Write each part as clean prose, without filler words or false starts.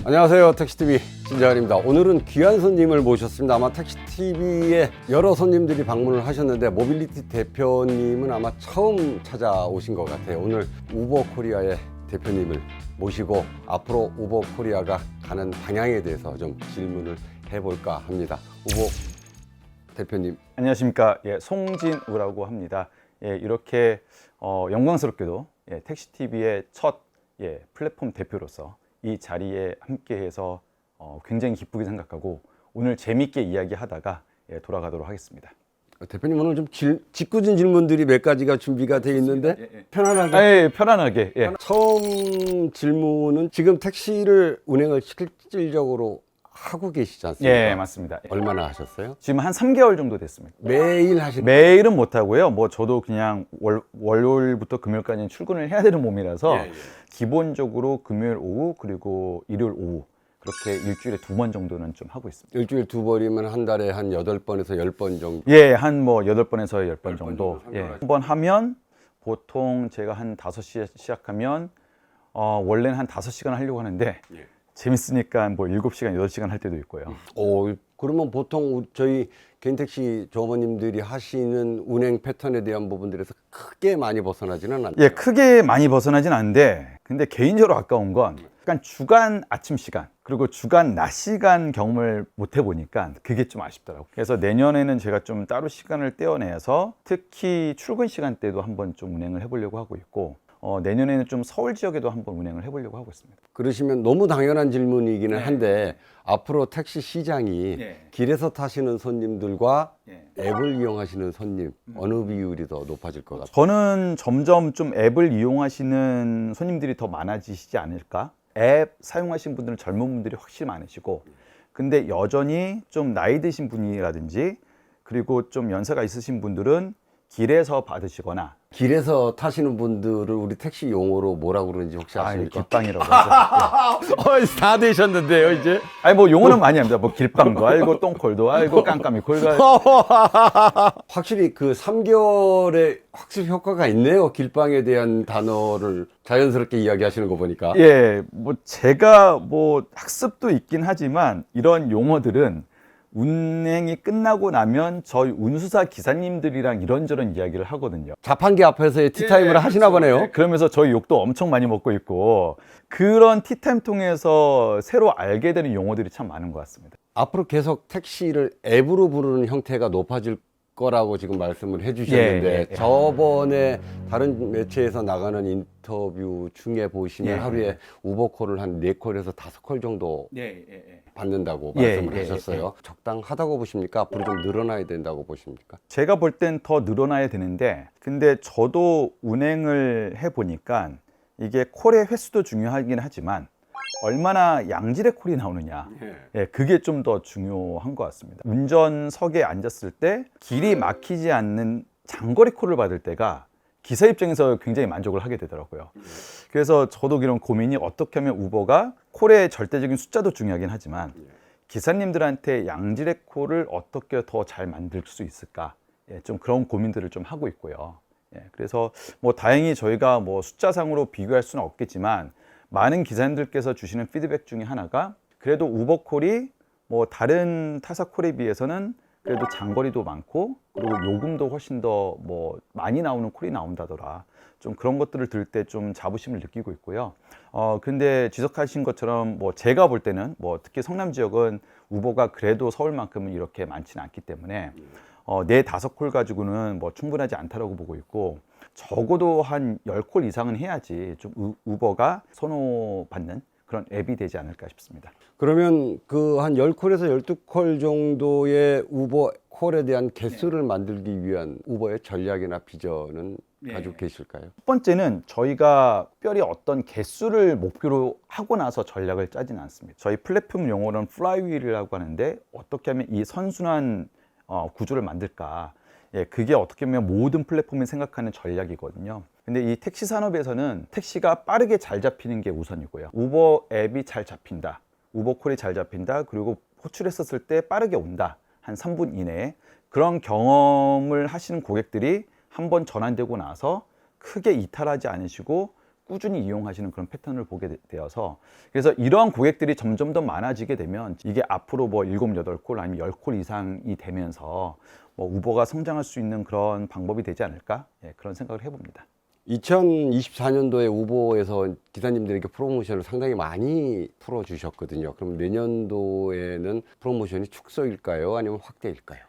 안녕하세요. 택시TV 진자현입니다. 오늘은 귀한 손님을 모셨습니다. 아마 택시TV에 여러 손님들이 방문을 하셨는데 모빌리티 대표님은 아마 처음 찾아오신 것 같아요. 오늘 우버코리아의 대표님을 모시고 앞으로 우버코리아가 가는 방향에 대해서 좀 질문을 해볼까 합니다. 우버 대표님. 안녕하십니까. 송진우라고 합니다. 이렇게 영광스럽게도 택시TV의 첫 플랫폼 대표로서 이 자리에 함께해서 굉장히 기쁘게 생각하고 오늘 재밌게 이야기하다가 돌아가도록 하겠습니다. 대표님 오늘 좀 짓궂은 질문들이 몇 가지가 준비가 되어 있는데 편안하게. 편안하게. 처음 질문은 지금 택시를 운행을 실질적으로 하고 계시지 않습니까? 맞습니다. 얼마나 하셨어요? 지금 한 3개월 정도 됐습니다. 매일 하시는? 매일은 못 하고요. 저도 그냥 월요일부터 금요일까지는 출근을 해야 되는 몸이라서 기본적으로 금요일 오후 그리고 일요일 오후 그렇게 일주일에 2번 정도는 좀 하고 있습니다. 일주일 2번이면 한 달에 한 8번에서 10번 정도? 한 8번에서 10번 정도. 한 번 하면 보통 제가 한 5시에 시작하면 원래는 한 5시간 하려고 하는데 재밌으니까 7시간, 8시간 할 때도 있고요. 그러면 보통 저희 개인택시 조업원님들이 하시는 운행 패턴에 대한 부분들에서 크게 많이 벗어나지는 않나요? 크게 많이 벗어나진 않는데 근데 개인적으로 아까운 건 약간 주간 아침 시간 그리고 주간 낮 시간 경험을 못 해보니까 그게 좀 아쉽더라고요. 그래서 내년에는 제가 좀 따로 시간을 떼어내서 특히 출근 시간대도 한번 좀 운행을 해보려고 하고 있고 내년에는 좀 서울 지역에도 한번 운행을 해보려고 하고 있습니다. 그러시면 너무 당연한 질문이기는 한데 앞으로 택시 시장이 길에서 타시는 손님들과 앱을 이용하시는 손님 어느 비율이 더 높아질 것 같아요? 저는 점점 좀 앱을 이용하시는 손님들이 더 많아지시지 않을까? 앱 사용하시는 분들은 젊은 분들이 확실히 많으시고 근데 여전히 좀 나이 드신 분이라든지 그리고 좀 연세가 있으신 분들은 길에서 받으시거나 길에서 타시는 분들을 우리 택시 용어로 뭐라고 그러는지 혹시 아십니까? 길빵이라고 하죠. 다 되셨는데요 이제? 용어는 많이 합니다. 길빵도 알고 똥콜도 알고 깜깜이콜도 알고. 확실히 그 3개월에 확실히 효과가 있네요. 길빵에 대한 단어를 자연스럽게 이야기하시는 거 보니까. 제가 학습도 있긴 하지만 이런 용어들은 운행이 끝나고 나면 저희 운수사 기사님들이랑 이런저런 이야기를 하거든요. 자판기 앞에서의 티타임을 하시나 보네요. 그러면서 저희 욕도 엄청 많이 먹고 있고 그런 티타임 통해서 새로 알게 되는 용어들이 참 많은 것 같습니다. 앞으로 계속 택시를 앱으로 부르는 형태가 높아질 거라고 지금 말씀을 해주셨는데 저번에 다른 매체에서 나가는 인터뷰 중에 보시면 하루에 우버콜을 한 4콜에서 5콜 정도 받는다고 말씀을 하셨어요. 적당하다고 보십니까? 앞으로 좀 늘어나야 된다고 보십니까? 제가 볼 땐 더 늘어나야 되는데 근데 저도 운행을 해보니까 이게 콜의 횟수도 중요하긴 하지만 얼마나 양질의 콜이 나오느냐 그게 좀 더 중요한 것 같습니다. 운전석에 앉았을 때 길이 막히지 않는 장거리 콜을 받을 때가 기사 입장에서 굉장히 만족을 하게 되더라고요. 그래서 저도 이런 고민이 어떻게 하면 우버가 콜의 절대적인 숫자도 중요하긴 하지만 기사님들한테 양질의 콜을 어떻게 더 잘 만들 수 있을까 좀 그런 고민들을 좀 하고 있고요. 그래서 다행히 저희가 숫자상으로 비교할 수는 없겠지만 많은 기사님들께서 주시는 피드백 중에 하나가 그래도 우버콜이 다른 타사 콜에 비해서는 그래도 장거리도 많고 그리고 요금도 훨씬 더 많이 나오는 콜이 나온다더라. 좀 그런 것들을 들을 때 좀 자부심을 느끼고 있고요. 근데 지적하신 것처럼 제가 볼 때는 특히 성남 지역은 우버가 그래도 서울만큼은 이렇게 많지는 않기 때문에 4-5콜 가지고는 충분하지 않다라고 보고 있고 적어도 한 10콜 이상은 해야지 좀 우버가 선호받는 그런 앱이 되지 않을까 싶습니다. 그러면 그 한 10콜에서 12콜 정도의 우버 콜에 대한 개수를 만들기 위한 우버의 전략이나 비전은 가지고 계실까요? 첫 번째는 저희가 특별히 어떤 개수를 목표로 하고 나서 전략을 짜지는 않습니다. 저희 플랫폼 용어로는 플라이휠이라고 하는데 어떻게 하면 이 선순환 구조를 만들까 그게 어떻게 보면 모든 플랫폼이 생각하는 전략이거든요. 근데 이 택시 산업에서는 택시가 빠르게 잘 잡히는 게 우선이고요. 우버 앱이 잘 잡힌다, 우버콜이 잘 잡힌다, 그리고 호출했었을 때 빠르게 온다, 한 3분 이내에 그런 경험을 하시는 고객들이 한번 전환되고 나서 크게 이탈하지 않으시고 꾸준히 이용하시는 그런 패턴을 보게 되어서 그래서 이러한 고객들이 점점 더 많아지게 되면 이게 앞으로 뭐 7, 8콜 아니면 10콜 이상이 되면서 뭐 우버가 성장할 수 있는 그런 방법이 되지 않을까? 예, 그런 생각을 해봅니다. 2024년도에 우버에서 기사님들에게 프로모션을 상당히 많이 풀어주셨거든요. 그럼 내년도에는 프로모션이 축소일까요? 아니면 확대일까요?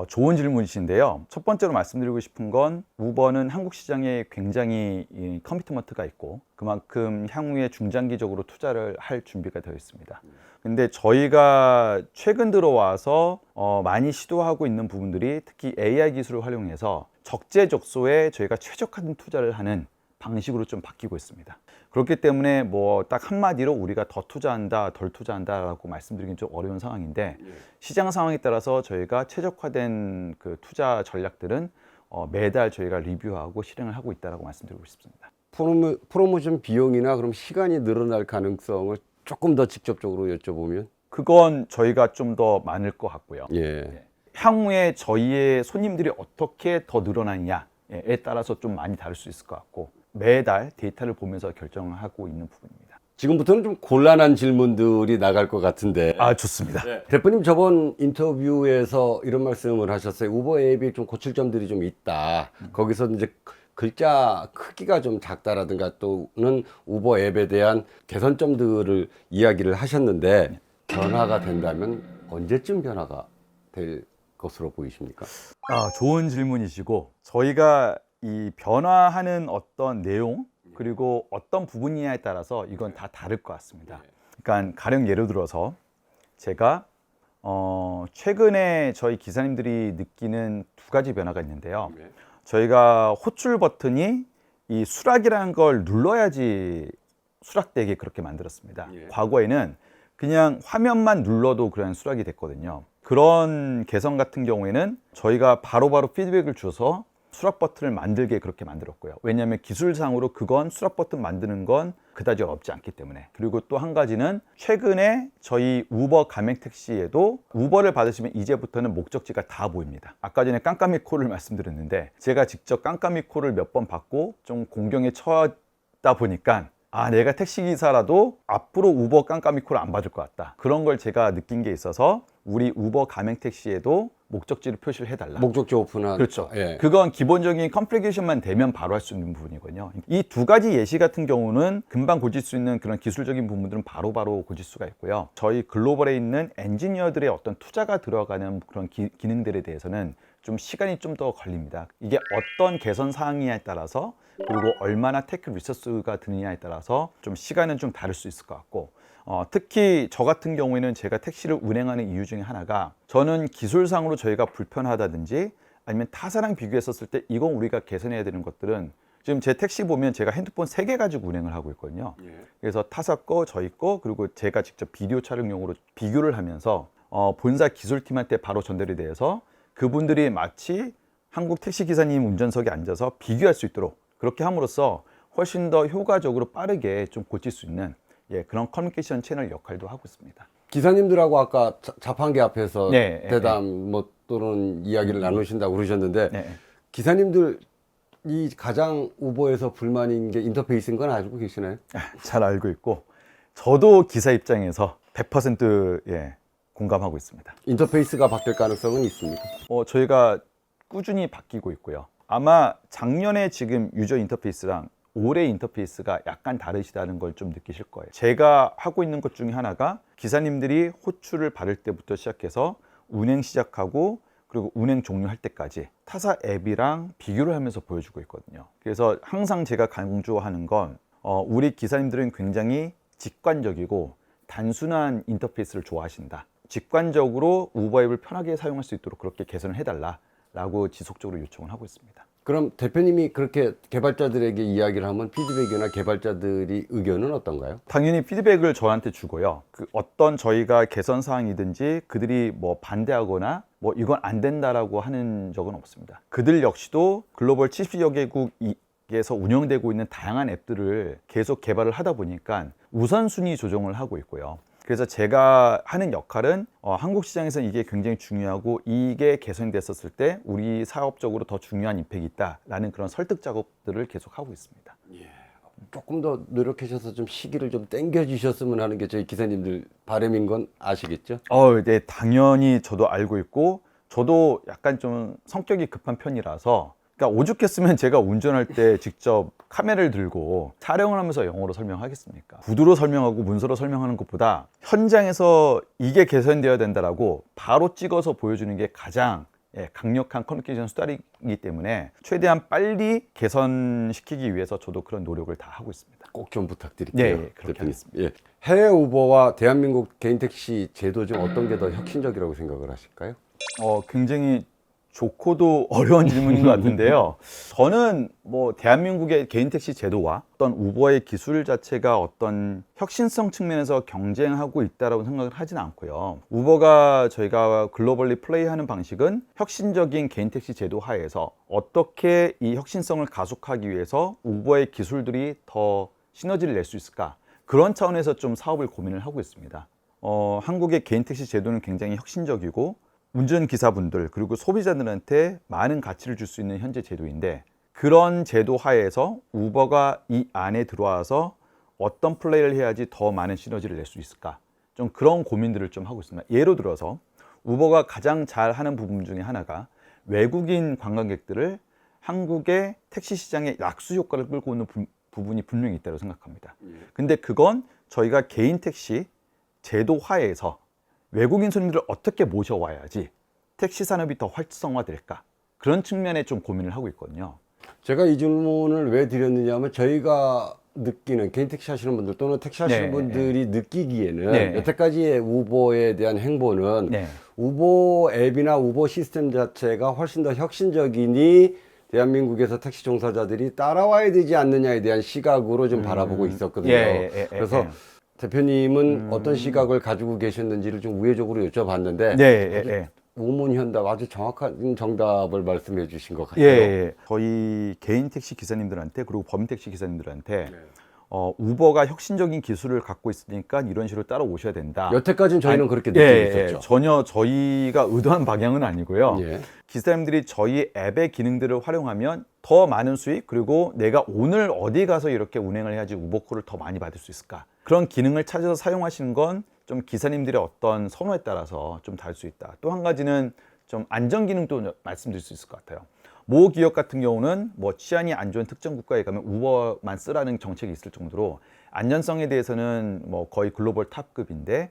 좋은 질문이신데요. 첫 번째로 말씀드리고 싶은 건 우버는 한국 시장에 굉장히 커미트먼트가 있고 그만큼 향후에 중장기적으로 투자를 할 준비가 되어 있습니다. 근데 저희가 최근 들어와서 많이 시도하고 있는 부분들이 특히 AI 기술을 활용해서 적재적소에 저희가 최적화된 투자를 하는 방식으로 좀 바뀌고 있습니다. 그렇기 때문에 뭐 딱 한마디로 우리가 더 투자한다, 덜 투자한다라고 말씀드리긴 좀 어려운 상황인데 시장 상황에 따라서 저희가 최적화된 그 투자 전략들은 매달 저희가 리뷰하고 실행을 하고 있다라고 말씀드리고 싶습니다. 프로모션 비용이나 그럼 시간이 늘어날 가능성을 조금 더 직접적으로 여쭤보면? 그건 저희가 좀 더 많을 것 같고요. 예. 향후에 저희의 손님들이 어떻게 더 늘어나느냐에 따라서 좀 많이 다를 수 있을 것 같고 매달 데이터를 보면서 결정하고 있는 부분입니다. 지금부터는 좀 곤란한 질문들이 나갈 것 같은데. 좋습니다. 대표님 저번 인터뷰에서 이런 말씀을 하셨어요. 우버 앱이 좀 고칠 점들이 좀 있다. 거기서 이제 글자 크기가 좀 작다라든가 또는 우버 앱에 대한 개선점들을 이야기를 하셨는데 변화가 된다면 언제쯤 변화가 될 것으로 보이십니까? 좋은 질문이시고 저희가 이 변화하는 어떤 내용 그리고 어떤 부분이냐에 따라서 이건 다 다를 것 같습니다. 그러니까 가령 예를 들어서 제가 최근에 저희 기사님들이 느끼는 두 가지 변화가 있는데요. 저희가 호출 버튼이 이 수락이라는 걸 눌러야지 수락되게 그렇게 만들었습니다. 과거에는 그냥 화면만 눌러도 그런 수락이 됐거든요. 그런 개선 같은 경우에는 저희가 바로바로 피드백을 줘서 수락 버튼을 만들게 그렇게 만들었고요. 왜냐하면 기술상으로 그건 수락 버튼 만드는 건 그다지 어렵지 않기 때문에. 그리고 또 한 가지는 최근에 저희 우버 가맹 택시에도 우버를 받으시면 이제부터는 목적지가 다 보입니다. 아까 전에 깜깜이 콜을 말씀드렸는데 제가 직접 깜깜이 콜을 몇 번 받고 좀 공경에 처하다 보니까 내가 택시기사라도 앞으로 우버 깜깜이 콜을 안 받을 것 같다. 그런 걸 제가 느낀 게 있어서 우리 우버 가맹 택시에도 목적지를 표시를 해달라. 목적지 오픈한. 그렇죠. 예. 그건 기본적인 컴플리케이션만 되면 바로 할 수 있는 부분이거든요. 이 두 가지 예시 같은 경우는 금방 고칠 수 있는 그런 기술적인 부분들은 바로바로 고칠 수가 있고요. 저희 글로벌에 있는 엔지니어들의 어떤 투자가 들어가는 그런 기능들에 대해서는 좀 시간이 좀 더 걸립니다. 이게 어떤 개선 사항이냐에 따라서 그리고 얼마나 테크 리소스가 드느냐에 따라서 좀 시간은 좀 다를 수 있을 것 같고 특히 저 같은 경우에는 제가 택시를 운행하는 이유 중에 하나가 저는 기술상으로 저희가 불편하다든지 아니면 타사랑 비교했었을 때 이건 우리가 개선해야 되는 것들은 지금 제 택시 보면 제가 핸드폰 3개 가지고 운행을 하고 있거든요. 그래서 타사 거, 저희 거 그리고 제가 직접 비디오 촬영용으로 비교를 하면서 본사 기술팀한테 바로 전달이 돼서 그분들이 마치 한국 택시기사님 운전석에 앉아서 비교할 수 있도록 그렇게 함으로써 훨씬 더 효과적으로 빠르게 좀 고칠 수 있는 그런 커뮤니케이션 채널 역할도 하고 있습니다. 기사님들하고 아까 자판기 앞에서 네, 대담 뭐 또는 이야기를 나누신다고 그러셨는데 네. 기사님들이 가장 우버에서 불만인 게 인터페이스인 건 알고 계시나요? 잘 알고 있고 저도 기사 입장에서 100% 공감하고 있습니다. 인터페이스가 바뀔 가능성은 있습니까? 저희가 꾸준히 바뀌고 있고요. 아마 작년에 지금 유저 인터페이스랑 올해 인터페이스가 약간 다르시다는 걸 좀 느끼실 거예요. 제가 하고 있는 것 중에 하나가 기사님들이 호출을 받을 때부터 시작해서 운행 시작하고 그리고 운행 종료할 때까지 타사 앱이랑 비교를 하면서 보여주고 있거든요. 그래서 항상 제가 강조하는 건 우리 기사님들은 굉장히 직관적이고 단순한 인터페이스를 좋아하신다. 직관적으로 우버 앱을 편하게 사용할 수 있도록 그렇게 개선을 해달라고 지속적으로 요청을 하고 있습니다. 그럼 대표님이 그렇게 개발자들에게 이야기를 하면 피드백이나 개발자들이 의견은 어떤가요? 당연히 피드백을 저한테 주고요. 그 어떤 저희가 개선 사항이든지 그들이 뭐 반대하거나 뭐 이건 안 된다라고 하는 적은 없습니다. 그들 역시도 글로벌 70여 개국에서 운영되고 있는 다양한 앱들을 계속 개발을 하다 보니까 우선순위 조정을 하고 있고요. 그래서 제가 하는 역할은 한국 시장에서 이게 굉장히 중요하고 이게 개선됐었을 때 우리 사업적으로 더 중요한 임팩이 있다라는 그런 설득 작업들을 계속 하고 있습니다. 조금 더 노력하셔서 좀 시기를 좀 당겨주셨으면 하는 게 저희 기사님들 바람인 건 아시겠죠? 네, 당연히 저도 알고 있고 저도 약간 좀 성격이 급한 편이라서 그러니까 오죽했으면 제가 운전할 때 직접 카메라를 들고 촬영을 하면서 영어로 설명하겠습니까? 구두로 설명하고 문서로 설명하는 것보다 현장에서 이게 개선되어야 된다라고 바로 찍어서 보여주는 게 가장 강력한 커뮤니케이션 수단이기 때문에 최대한 빨리 개선시키기 위해서 저도 그런 노력을 다 하고 있습니다. 꼭 좀 부탁드릴게요. 네, 그렇게 대표님. 하겠습니다. 예. 해외 우버와 대한민국 개인 택시 제도 중 어떤 게 더 혁신적이라고 생각을 하실까요? 굉장히 좋고도 어려운 질문인 것 같은데요. 저는 뭐 대한민국의 개인 택시 제도와 어떤 우버의 기술 자체가 어떤 혁신성 측면에서 경쟁하고 있다라고 생각을 하진 않고요. 우버가 저희가 글로벌리 플레이하는 방식은 혁신적인 개인 택시 제도 하에서 어떻게 이 혁신성을 가속하기 위해서 우버의 기술들이 더 시너지를 낼 수 있을까? 그런 차원에서 좀 사업을 고민을 하고 있습니다. 한국의 개인 택시 제도는 굉장히 혁신적이고 운전기사분들 그리고 소비자들한테 많은 가치를 줄 수 있는 현재 제도인데 그런 제도 하에서 우버가 이 안에 들어와서 어떤 플레이를 해야지 더 많은 시너지를 낼 수 있을까? 좀 그런 고민들을 좀 하고 있습니다. 예를 들어서 우버가 가장 잘하는 부분 중에 하나가 외국인 관광객들을 한국의 택시 시장에 약수 효과를 끌고 오는 부분이 분명히 있다고 생각합니다. 근데 그건 저희가 개인 택시 제도 하에서 외국인 손님들을 어떻게 모셔와야지 택시 산업이 더 활성화될까? 그런 측면에 좀 고민을 하고 있거든요. 제가 이 질문을 왜 드렸느냐 하면 저희가 느끼는 개인 택시 하시는 분들 또는 택시 하시는 네, 분들이 느끼기에는 네. 여태까지의 우버에 대한 행보는 네. 우버 앱이나 우버 시스템 자체가 훨씬 더 혁신적이니 대한민국에서 택시 종사자들이 따라와야 되지 않느냐에 대한 시각으로 좀 바라보고 있었거든요. 그래서 대표님은 어떤 시각을 가지고 계셨는지를 좀 우회적으로 여쭤봤는데 우문현답 아주 정확한 정답을 말씀해 주신 것 같아요. 저희 개인 택시 기사님들한테 그리고 범인 택시 기사님들한테 우버가 혁신적인 기술을 갖고 있으니까 이런 식으로 따라오셔야 된다. 여태까지는 저희는 그렇게 느끼고 있었죠. 전혀 저희가 의도한 방향은 아니고요. 예. 기사님들이 저희 앱의 기능들을 활용하면 더 많은 수익 그리고 내가 오늘 어디 가서 이렇게 운행을 해야지 우버콜을 더 많이 받을 수 있을까? 그런 기능을 찾아서 사용하시는 건 좀 기사님들의 어떤 선호에 따라서 좀 다를 수 있다. 또 한 가지는 좀 안전 기능도 말씀드릴 수 있을 것 같아요. 모 기업 같은 경우는 뭐 치안이 안 좋은 특정 국가에 가면 우버만 쓰라는 정책이 있을 정도로 안전성에 대해서는 뭐 거의 글로벌 탑급인데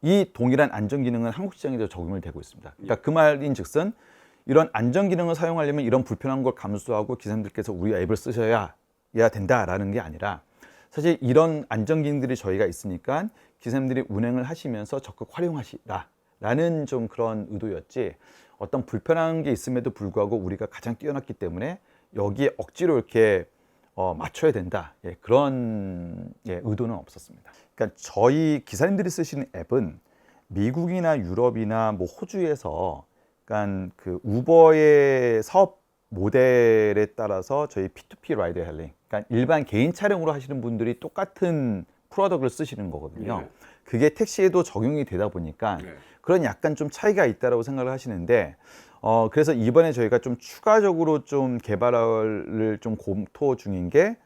이 동일한 안전 기능은 한국 시장에도 적용을 되고 있습니다. 그러니까 그 말인즉슨 이런 안전 기능을 사용하려면 이런 불편한 걸 감수하고 기사님들께서 우리 앱을 쓰셔야 된다라는 게 아니라 사실 이런 안전 기능들이 저희가 있으니까 기사님들이 운행을 하시면서 적극 활용하시라라는 좀 그런 의도였지 어떤 불편한 게 있음에도 불구하고 우리가 가장 뛰어났기 때문에 여기에 억지로 이렇게 맞춰야 된다 그런 의도는 없었습니다. 그러니까 저희 기사님들이 쓰시는 앱은 미국이나 유럽이나 뭐 호주에서 그러니까 그 우버의 사업 모델에 따라서 저희 P2P 라이드 헬링 그러니까 일반 개인 차량으로 하시는 분들이 똑같은 프로덕트를 쓰시는 거거든요. 그게 택시에도 적용이 되다 보니까 그런 약간 좀 차이가 있다라고 생각을 하시는데 그래서 이번에 저희가 좀 추가적으로 좀 개발을 좀 검토 중인 게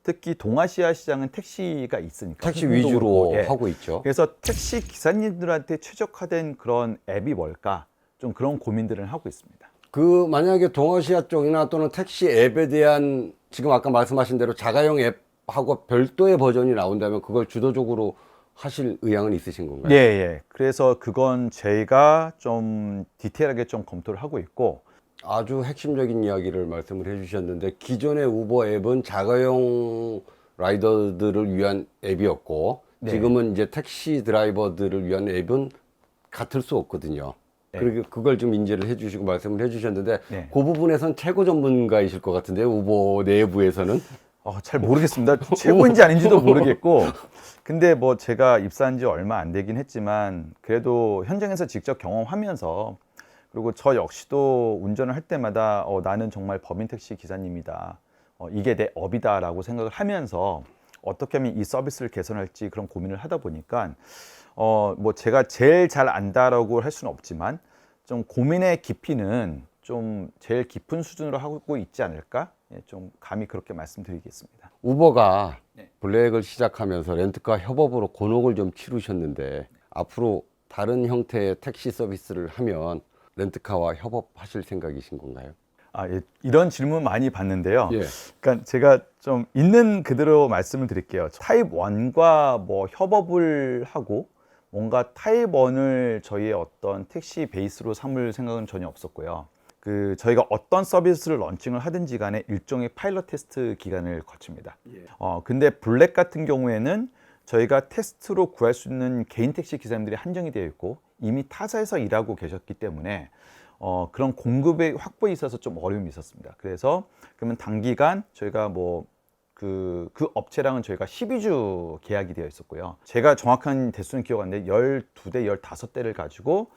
특히 동아시아 시장은 택시가 있으니까 택시 위주로 하고 있죠. 그래서 택시 기사님들한테 최적화된 그런 앱이 뭘까 좀 그런 고민들을 하고 있습니다. 그 만약에 동아시아 쪽이나 또는 택시 앱에 대한 지금 아까 말씀하신 대로 자가용 앱하고 별도의 버전이 나온다면 그걸 주도적으로 하실 의향은 있으신 건가요? 그래서 그건 저희가 좀 디테일하게 좀 검토를 하고 있고 아주 핵심적인 이야기를 말씀을 해주셨는데 기존의 우버 앱은 자가용 라이더들을 위한 앱이었고 지금은 이제 택시 드라이버들을 위한 앱은 같을 수 없거든요. 그리고 그걸 좀 인지를 해주시고 말씀을 해주셨는데 그 부분에선 최고 전문가이실 것 같은데요. 우버 내부에서는 잘 모르겠습니다. 최고인지 아닌지도 모르겠고 근데 뭐 제가 입사한 지 얼마 안 되긴 했지만 그래도 현장에서 직접 경험하면서 그리고 저 역시도 운전을 할 때마다 나는 정말 법인 택시 기사님이다. 이게 내 업이다 라고 생각을 하면서 어떻게 하면 이 서비스를 개선할지 그런 고민을 하다 보니까 뭐 제가 제일 잘 안다라고 할 수는 없지만 좀 고민의 깊이는 좀 제일 깊은 수준으로 하고 있지 않을까? 예, 좀 감히 그렇게 말씀드리겠습니다. 우버가 네. 블랙을 시작하면서 렌트카 협업으로 곤혹을 좀 치르셨는데 앞으로 다른 형태의 택시 서비스를 하면 렌트카와 협업하실 생각이신 건가요? 예, 이런 질문 많이 받는데요. 예. 그러니까 제가 좀 있는 그대로 말씀을 드릴게요. 타입 1과 뭐 협업을 하고 뭔가 타입 1을 저희의 어떤 택시 베이스로 삼을 생각은 전혀 없었고요. 저희가 어떤 서비스를 런칭을 하든지 간에 일종의 파일럿 테스트 기간을 거칩니다. 근데 블랙 같은 경우에는 저희가 테스트로 구할 수 있는 개인 택시 기사님들이 한정이 되어 있고 이미 타사에서 일하고 계셨기 때문에 그런 공급의 확보에 있어서 좀 어려움이 있었습니다. 그래서 그러면 단기간 저희가 그 업체랑은 저희가 12주 계약이 되어 있었고요. 제가 정확한 대수는 기억 안 나는데 12대, 15대를 가지고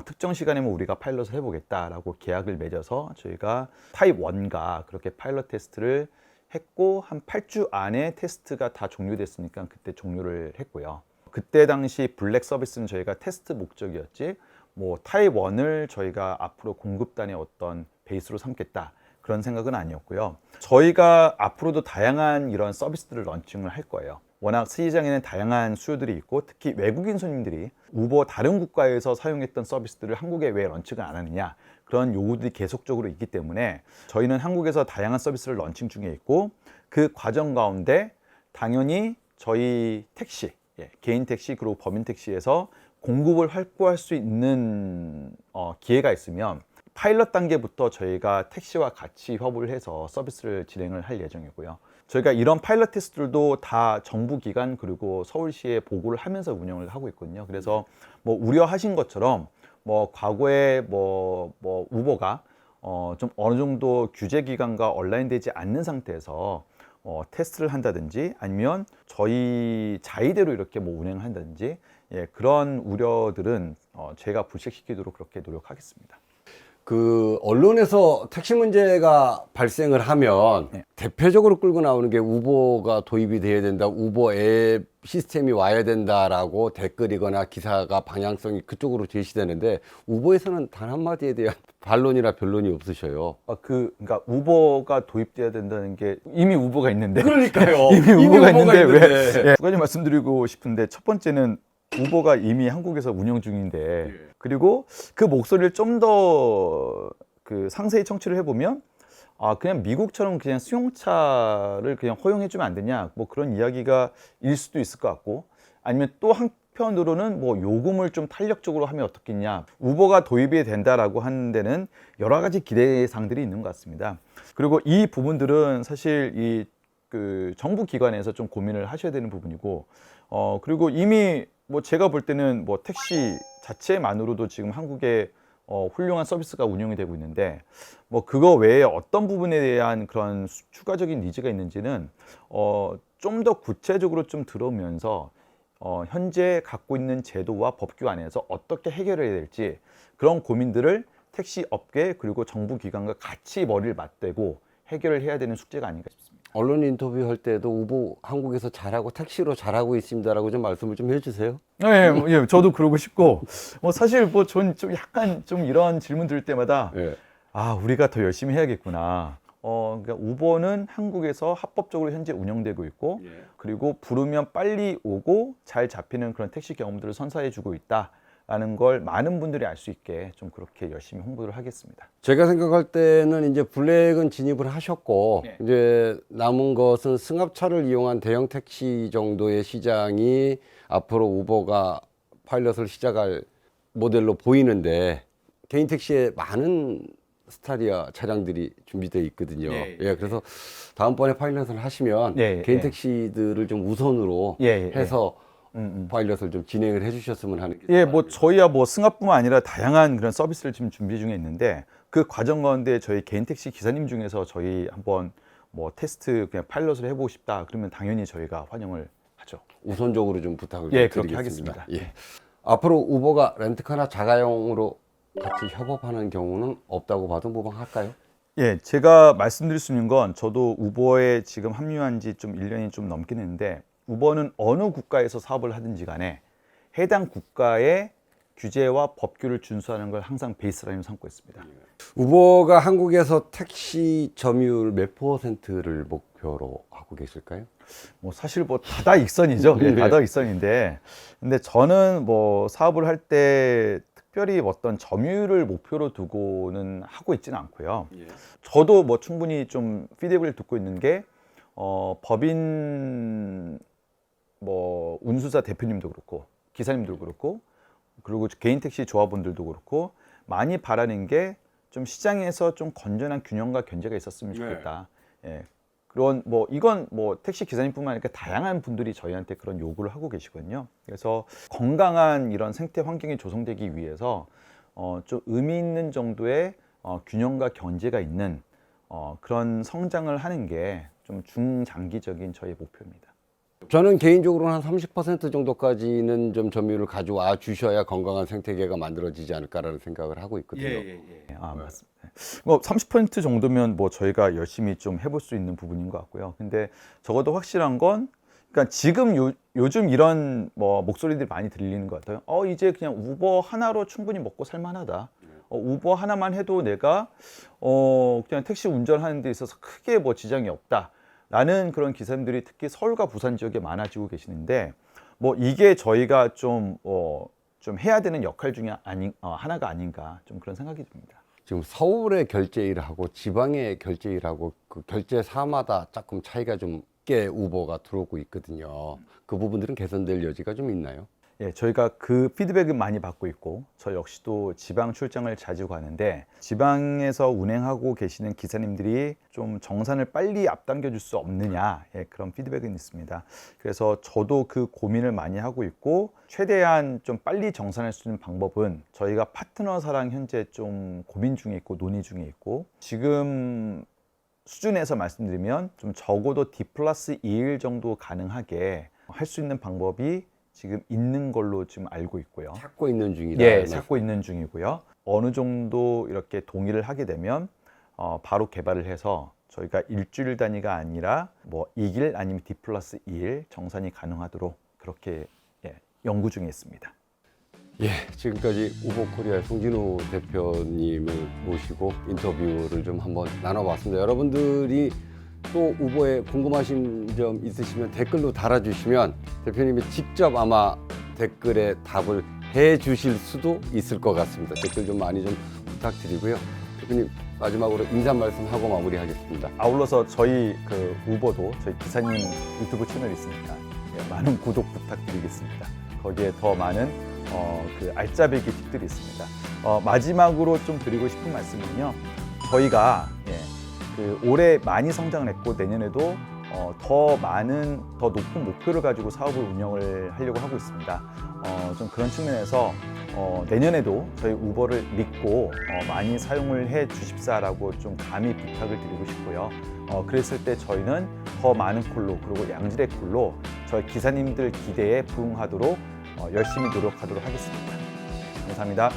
특정 시간에면 우리가 파일럿을 해보겠다라고 계약을 맺어서 저희가 타입 1과 그렇게 파일럿 테스트를 했고 한 8주 안에 테스트가 다 종료됐으니까 그때 종료를 했고요. 그때 당시 블랙 서비스는 저희가 테스트 목적이었지 타입 1을 저희가 앞으로 공급단의 어떤 베이스로 삼겠다 그런 생각은 아니었고요. 저희가 앞으로도 다양한 이런 서비스들을 런칭을 할 거예요. 워낙 시장에는 다양한 수요들이 있고 특히 외국인 손님들이 우버 다른 국가에서 사용했던 서비스들을 한국에 왜 런칭을 안 하느냐 그런 요구들이 계속적으로 있기 때문에 저희는 한국에서 다양한 서비스를 런칭 중에 있고 그 과정 가운데 당연히 저희 택시, 개인 택시 그리고 법인 택시에서 공급을 확보할 수 있는 기회가 있으면 파일럿 단계부터 저희가 택시와 같이 협업을 해서 서비스를 진행을 할 예정이고요. 저희가 이런 파일럿 테스트들도 다 정부 기관 그리고 서울시에 보고를 하면서 운영을 하고 있거든요. 그래서 우려하신 것처럼 과거에 우버가 좀 어느 정도 규제 기관과 온라인되지 않는 상태에서 테스트를 한다든지 아니면 저희 자의대로 이렇게 운행을 한다든지 그런 우려들은 제가 불식시키도록 그렇게 노력하겠습니다. 그 언론에서 택시 문제가 발생을 하면 대표적으로 끌고 나오는 게 우버가 도입이 돼야 된다, 우버 앱 시스템이 와야 된다라고 댓글이거나 기사가 방향성이 그쪽으로 제시되는데 우버에서는 단 한마디에 대한 반론이나 변론이 없으셔요. 그러니까 우버가 도입돼야 된다는 게 이미 우버가 있는데 그러니까요. 이미 우버가 있는데 왜 두 가지 말씀드리고 싶은데 첫 번째는 우버가 이미 한국에서 운영 중인데 그리고 그 목소리를 좀 더 상세히 청취를 해보면 그냥 미국처럼 그냥 승용차를 그냥 허용해주면 안 되냐 그런 이야기가 일 수도 있을 것 같고 아니면 또 한편으로는 요금을 좀 탄력적으로 하면 어떻겠냐 우버가 도입이 된다라고 하는 데는 여러 가지 기대사항들이 있는 것 같습니다. 그리고 이 부분들은 사실 정부 기관에서 좀 고민을 하셔야 되는 부분이고 그리고 이미 제가 볼 때는 택시 자체만으로도 지금 한국에 훌륭한 서비스가 운영이 되고 있는데 그거 외에 어떤 부분에 대한 그런 추가적인 니즈가 있는지는 좀 더 구체적으로 좀 들어오면서 현재 갖고 있는 제도와 법규 안에서 어떻게 해결해야 될지 그런 고민들을 택시 업계 그리고 정부 기관과 같이 머리를 맞대고 해결을 해야 되는 숙제가 아닌가 싶습니다. 언론 인터뷰할 때도 우버 한국에서 잘하고 택시로 잘하고 있습니다라고 좀 말씀을 좀 해주세요. 예, 저도 그러고 싶고 사실 전 좀 약간 좀 이런 질문 들을 때마다 우리가 더 열심히 해야겠구나. 그러니까 우버는 한국에서 합법적으로 현재 운영되고 있고 그리고 부르면 빨리 오고 잘 잡히는 그런 택시 경험들을 선사해주고 있다라는 걸 많은 분들이 알 수 있게 좀 그렇게 열심히 홍보를 하겠습니다. 제가 생각할 때는 이제 블랙은 진입을 하셨고 이제 남은 것은 승합차를 이용한 대형 택시 정도의 시장이 앞으로 우버가 파일럿을 시작할 모델로 보이는데 개인 택시에 많은 스타리아 차량들이 준비되어 있거든요. 그래서 다음번에 파일럿을 하시면 개인 택시들을 좀 우선으로 해서 파일럿을 좀 진행을 해주셨으면 하는 게 저희야 승합뿐만 아니라 다양한 그런 서비스를 지금 준비 중에 있는데 그 과정 가운데 저희 개인 택시 기사님 중에서 저희 한번 테스트 그냥 파일럿을 해보고 싶다 그러면 당연히 저희가 환영을 하죠. 우선적으로 좀 부탁을 그렇게 하겠습니다. 앞으로 우버가 렌트카나 자가용으로 같이 협업하는 경우는 없다고 봐도 무방할까요? 제가 말씀드릴 수 있는 건 저도 우버에 지금 합류한 지 좀 1년이 좀 넘긴 했는데 우버는 어느 국가에서 사업을 하든지 간에 해당 국가의 규제와 법규를 준수하는 걸 항상 베이스라인으로 삼고 있습니다. 우버가 한국에서 택시 점유율 몇 %를 목표로 하고 계실까요? 뭐 사실 뭐 다다익선이죠. 예, 네. 다다익선인데, 근데 저는 뭐 사업을 할 때 특별히 어떤 점유율을 목표로 두고는 하고 있지는 않고요. 저도 뭐 충분히 좀 피드백을 듣고 있는 게 법인 뭐 운수사 대표님도 그렇고 기사님도 그렇고 그리고 개인 택시 조합원들도 그렇고 많이 바라는 게 좀 시장에서 좀 건전한 균형과 견제가 있었으면 좋겠다. 예. 그런 뭐 이건 뭐 택시 기사님뿐만 아니라 다양한 분들이 저희한테 그런 요구를 하고 계시거든요. 그래서 건강한 이런 생태 환경이 조성되기 위해서 좀 의미 있는 정도의 균형과 견제가 있는 그런 성장을 하는 게 좀 중장기적인 저희 목표입니다. 저는 개인적으로는 한 30% 정도까지는 좀 점유율을 가져와 주셔야 건강한 생태계가 만들어지지 않을까라는 생각을 하고 있거든요. 아, 맞습니다. 뭐 30% 정도면 뭐 저희가 열심히 좀 해볼 수 있는 부분인 것 같고요. 근데 적어도 확실한 건, 그러니까 지금 요즘 이런 뭐 목소리들이 많이 들리는 것 같아요. 이제 그냥 우버 하나로 충분히 먹고 살만하다. 우버 하나만 해도 내가 그냥 택시 운전하는 데 있어서 크게 뭐 지장이 없다. 라는 그런 기사님들이 특히 서울과 부산 지역에 많아지고 계시는데, 뭐 이게 저희가 좀 해야 되는 역할 중에 하나가 아닌가, 좀 그런 생각이 듭니다. 지금 서울의 결제일하고 지방의 결제일하고 그 결제사마다 조금 차이가 좀 꽤 우버가 들어오고 있거든요. 그 부분들은 개선될 여지가 좀 있나요? 예, 저희가 그 피드백을 많이 받고 있고, 저 역시도 지방 출장을 자주 가는데 지방에서 운행하고 계시는 기사님들이 좀 정산을 빨리 앞당겨 줄 수 없느냐, 예, 그런 피드백은 있습니다. 그래서 저도 그 고민을 많이 하고 있고, 최대한 좀 빨리 정산할 수 있는 방법은 저희가 파트너사랑 현재 좀 고민 중에 있고 논의 중에 있고, 지금 수준에서 말씀드리면 좀 적어도 D+2일 정도 가능하게 할 수 있는 방법이 지금 있는 걸로 지금 알고 있고요. 찾고 있는 중이다. 예, 찾고 있는 중이고요. 어느 정도 이렇게 동의를 하게 되면 바로 개발을 해서 저희가 일주일 단위가 아니라 뭐 2일 아니면 D+2일 정산이 가능하도록 그렇게 연구 중에 있습니다. 예, 지금까지 우버코리아의 송진우 대표님을 모시고 인터뷰를 좀 한번 나눠봤습니다. 여러분들이 또 우버에 궁금하신 점 있으시면 댓글로 달아주시면 대표님이 직접 아마 댓글에 답을 해주실 수도 있을 것 같습니다. 댓글 좀 많이 좀 부탁드리고요. 대표님 마지막으로 인사 말씀하고 마무리하겠습니다. 아울러서 저희 그 우버도 저희 기사님 유튜브 채널이 있으니까 많은 구독 부탁드리겠습니다. 거기에 더 많은 그 알짜배기 팁들이 있습니다. 마지막으로 좀 드리고 싶은 말씀은요. 저희가 그 올해 많이 성장을 했고 내년에도 더 높은 목표를 가지고 사업을 운영을 하려고 하고 있습니다. 좀 그런 측면에서 내년에도 저희 우버를 믿고 많이 사용을 해 주십사라고 좀 감히 부탁을 드리고 싶고요. 그랬을 때 저희는 더 많은 콜로 그리고 양질의 콜로 저희 기사님들 기대에 부응하도록 열심히 노력하도록 하겠습니다. 감사합니다.